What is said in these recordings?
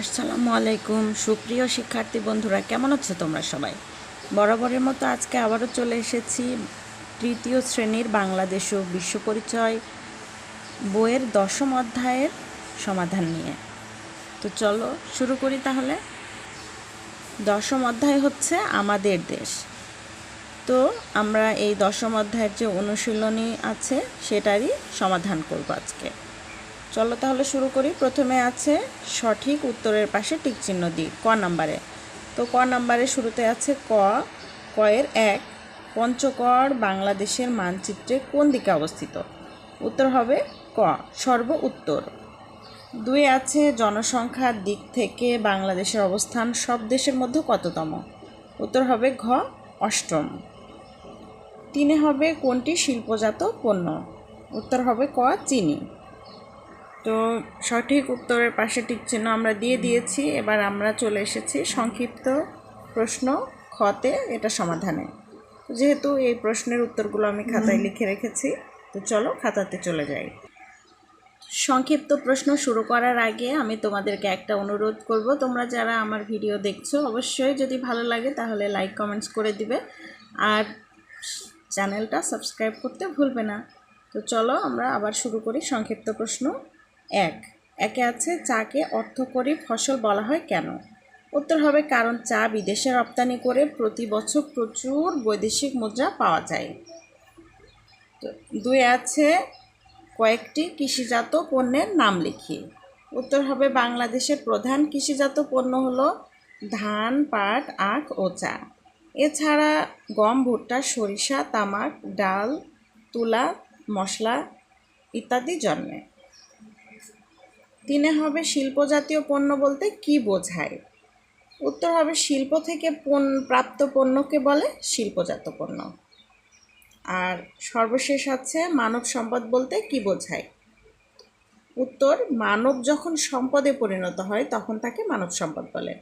আসসালামু আলাইকুম সুপ্রিয় শিক্ষার্থী বন্ধুরা, কেমন আছো তোমরা সবাই? বরাবরের মতো আজকে আবারও চলে এসেছি তৃতীয় শ্রেণীর বাংলাদেশ ও বিশ্ব পরিচয় বইয়ের 10ম অধ্যায়ের সমাধান নিয়ে। তো চলো শুরু করি তাহলে। 10ম অধ্যায় হচ্ছে আমাদের দেশ। তো আমরা এই 10ম অধ্যায়ের যে অনুশীলনী আছে সেটারই সমাধান করব আজকে। চলো তাহলে শুরু করি। প্রথমে আছে সঠিক উত্তরের পাশে টিক চিহ্ন দিই ক নাম্বারে। তো ক নাম্বারে শুরুতে আছে ক এর 1, পঞ্চগড় বাংলাদেশের মানচিত্রে কোন দিকে অবস্থিত? উত্তর হবে ক, সর্ব উত্তর। 2 আছে জনসংখ্যার দিক থেকে বাংলাদেশের অবস্থান সব দেশের মধ্যে কততম? উত্তর হবে ঘ, অষ্টম। 3 হবে কোনটি শিল্পজাত পণ্য? উত্তর হবে ক, চিনি। তো সঠিক উত্তরের পাশে টিক চিহ্ন আমরা দিয়ে দিয়েছি। এবার আমরা চলে এসেছি সংক্ষিপ্ত প্রশ্ন খতে, এটা সমাধানে। যেহেতু এই প্রশ্নের উত্তরগুলো আমি খাতায় লিখে রেখেছি, তো চলো খাতাতে চলে যাই। সংক্ষিপ্ত প্রশ্ন শুরু করার আগে আমি তোমাদেরকে একটা অনুরোধ করব, তোমরা যারা আমার ভিডিও দেখছো অবশ্যই যদি ভালো লাগে তাহলে লাইক কমেন্টস করে দিবে, আর চ্যানেলটা সাবস্ক্রাইব করতে ভুলবে না। তো চলো আমরা আবার শুরু করি। সংক্ষিপ্ত প্রশ্ন 1 আছে চাকে অর্থকরী ফসল বলা হয় কেন? উত্তর হবে কারণ চা বিদেশে রপ্তানি করে প্রতি বছর প্রচুর বৈদেশিক মুদ্রা পাওয়া যায়। তো 2 আছে কয়েকটি কৃষিজাত পণ্যের নাম লিখি। উত্তর হবে বাংলাদেশের প্রধান কৃষিজাত পণ্য হলো ধান, পাট, আখ ও চা। এছাড়া গম, ভুট্টা, সরিষা, তামাক, ডাল, তুলা, মশলা ইত্যাদি জন্মে। 3 হবে শিল্পজাতীয় পণ্য বলতে কি বোঝায়? উত্তর হবে শিল্প থেকে প্রাপ্ত পণ্যকে বলে শিল্পজাত পণ্য। আর সর্বশেষ আছে মানব সম্পদ বলতে কি বোঝায়? উত্তর মানব যখন সম্পদে পরিণত হয় তখন তাকে মানব সম্পদ বলে।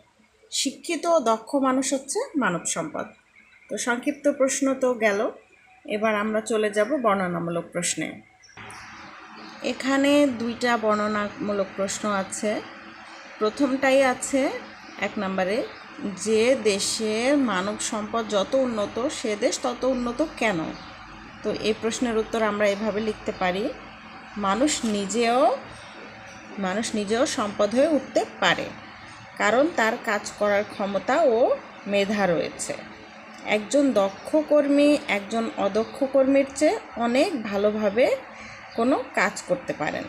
শিক্ষিত ও দক্ষ মানুষ হচ্ছে মানব সম্পদ। তো সংক্ষিপ্ত প্রশ্ন তো গেল, এবার আমরা চলে যাব বর্ণনামূলক প্রশ্নে। এখানে 2টা বর্ণনামূলক প্রশ্ন আছে। প্রথমটাই আছে 1 নম্বরে, যে দেশের মানব সম্পদ যত উন্নত সে দেশ তত উন্নত কেন? তো এই প্রশ্নের উত্তর আমরা এভাবে লিখতে পারি, মানুষ নিজেও সম্পদ হয়ে উঠতে পারে, কারণ তার কাজ করার ক্ষমতা ও মেধা রয়েছে। একজন দক্ষ কর্মী একজন অদক্ষ কর্মীর চেয়ে অনেক ভালোভাবে কোনো কাজ করতে পারেন।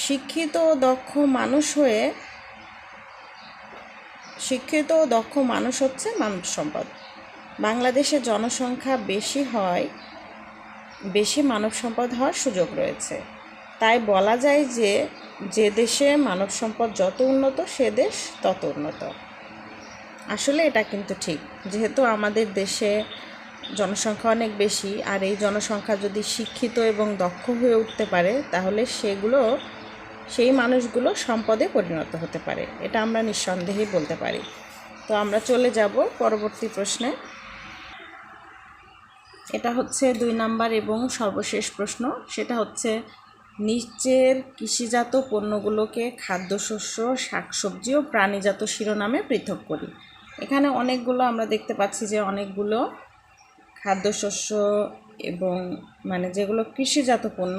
শিক্ষিত ও দক্ষ মানুষ হচ্ছে মানব সম্পদ। বাংলাদেশে জনসংখ্যা বেশি মানব সম্পদ হওয়ার সুযোগ রয়েছে। তাই বলা যায় যে দেশে মানব সম্পদ যত উন্নত সে দেশ তত উন্নত। আসলে এটা কিন্তু ঠিক, যেহেতু আমাদের দেশে জনসংখ্যা অনেক বেশি, আর এই জনসংখ্যা যদি শিক্ষিত এবং দক্ষ হয়ে উঠতে পারে তাহলে সেই মানুষগুলো সম্পদে পরিণত হতে পারে, এটা আমরা নিঃসন্দেহেই বলতে পারি। তো আমরা চলে যাব পরবর্তী প্রশ্নে। এটা হচ্ছে 2 নাম্বার এবং সর্বশেষ প্রশ্ন। সেটা হচ্ছে নিচের কৃষিজাত পণ্যগুলোকে খাদ্যশস্য, শাকসবজি ও প্রাণীজাত শিরোনামে পৃথক করি। এখানে অনেকগুলো আমরা দেখতে পাচ্ছি যে অনেকগুলো খাদ্যশস্য এবং যেগুলো কৃষিজাত পণ্য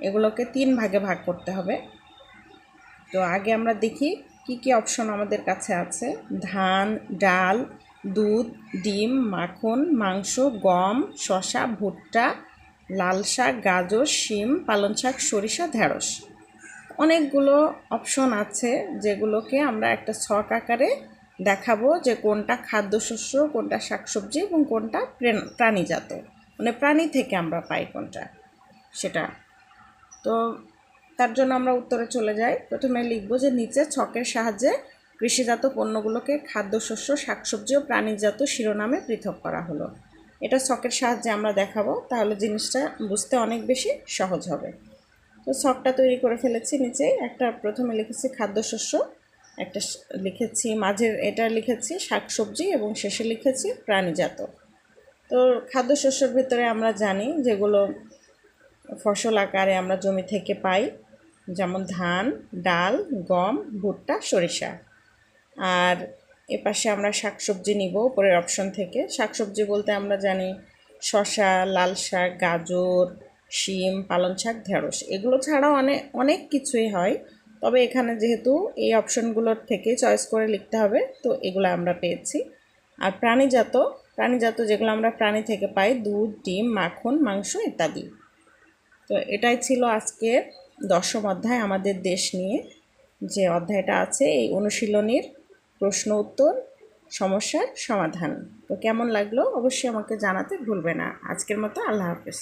এগুলোকে 3 ভাগে ভাগ করতে হবে। তো আগে আমরা দেখি কি কি অপশন আমাদের কাছে আছে। ধান, ডাল, দুধ, ডিম, মাখন, মাংস, গম, শসা, ভুট্টা, লাল শাক, গাজর, শিম, পালং শাক, সরিষা, ঢেঁড়স। অনেকগুলো অপশন আছে যেগুলোকে আমরা একটা ছক আকারে দেখাবো যে কোনটা খাদ্যশস্য, কোনটা শাকসবজি এবং কোনটা প্রাণীজাত, প্রাণী থেকে আমরা পাই কোনটা সেটা। তো তার জন্য আমরা উত্তরে চলে যাই। প্রথমে লিখবো যে নিচে ছকের সাহায্যে কৃষিজাত পণ্যগুলোকে খাদ্যশস্য, শাকসবজি ও প্রাণীজাত শিরোনামে পৃথক করা হলো। এটা ছকের সাহায্যে আমরা দেখাবো, তাহলে জিনিসটা বুঝতে অনেক বেশি সহজ হবে। তো ছকটা তৈরি করে ফেলেছি। নিচে একটা প্রথমে লিখেছি খাদ্যশস্য, একটা লিখেছি মাঝের এটা লিখেছি শাকসবজি এবং শেষে লিখেছি প্রাণীজাত। তো খাদ্যশস্যের ভিতরে আমরা জানি যেগুলো ফসল আকারে আমরা জমি থেকে পাই, যেমন ধান, ডাল, গম, ভুট্টা, সরিষা। আর এপাশে আমরা শাকসবজি নিব উপরের অপশন থেকে। শাকসবজি বলতে আমরা জানি শসা, লাল শাক, গাজর, শিম, পালং শাক, ঢেঁড়স, এগুলো ছাড়াও অনেক অনেক কিছুই হয়। তবে এখানে যেহেতু এই অপশনগুলোর থেকে চয়েস করে লিখতে হবে, তো এগুলো আমরা পেয়েছি। আর প্রাণীজাত যেগুলো আমরা প্রাণী থেকে পাই, দুধ, ডিম, মাখন, মাংস ইত্যাদি। তো এটাই ছিল আজকের 10ম অধ্যায়, আমাদের দেশ নিয়ে যে অধ্যায়টা আছে, এই অনুশীলনীর প্রশ্ন উত্তর, সমস্যার সমাধান। তো কেমন লাগলো অবশ্যই আমাকে জানাতে ভুলবে না। আজকের মতো আল্লাহ হাফেজ।